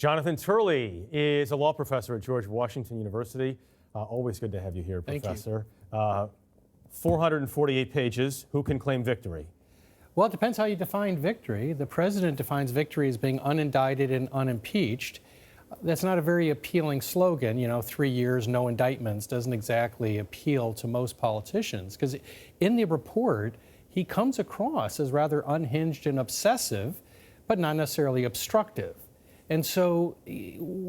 Jonathan Turley is a law professor at George Washington University. Always good to have you here, Professor. 448 pages. Who can claim victory? Well, it depends how you define victory. The president defines victory as being unindicted and unimpeached. That's not a very appealing slogan. 3 years, no indictments doesn't exactly appeal to most politicians, because in the report, he comes across as rather unhinged and obsessive, but not necessarily obstructive. And so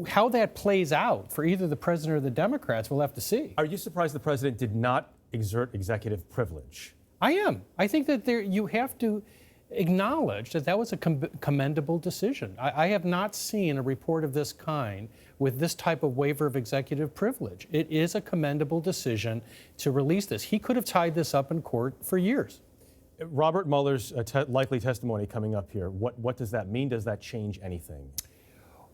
how that plays out for either the president or the Democrats, we'll have to see. Are you surprised the president did not exert executive privilege? I am. I think that you have to acknowledge that that was a commendable decision. I have not seen a report of this kind with this type of waiver of executive privilege. It is a commendable decision to release this. He could have tied this up in court for years. Robert Mueller's likely testimony coming up here, what does that mean? Does that change anything?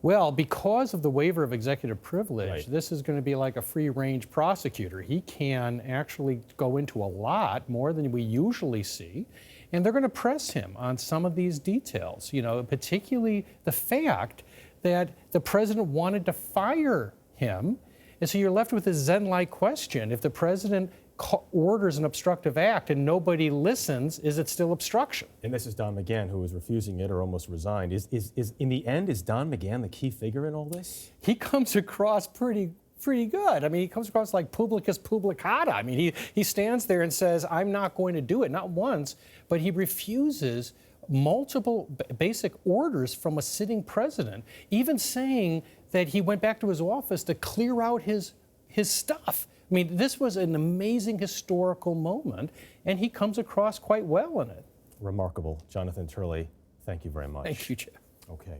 Well, because of the waiver of executive privilege, right, this is going to be like a free-range prosecutor. He can actually go into a lot more than we usually see, and they're going to press him on some of these details, particularly the fact that the president wanted to fire him. And so you're left with this Zen-like question. If the president orders an obstructive act and nobody listens, is it still obstruction? And this is Don McGahn, who is refusing it or almost resigned. Is in the end, is Don McGahn the key figure in all this? He comes across pretty good. I mean, he comes across like publicus publicata. I mean, he stands there and says, I'm not going to do it, not once, but he refuses multiple basic orders from a sitting president, even saying that he went back to his office to clear out his stuff. I mean, this was an amazing historical moment, and he comes across quite well in it. Remarkable. Jonathan Turley, thank you very much. Thank you, Jeff. Okay.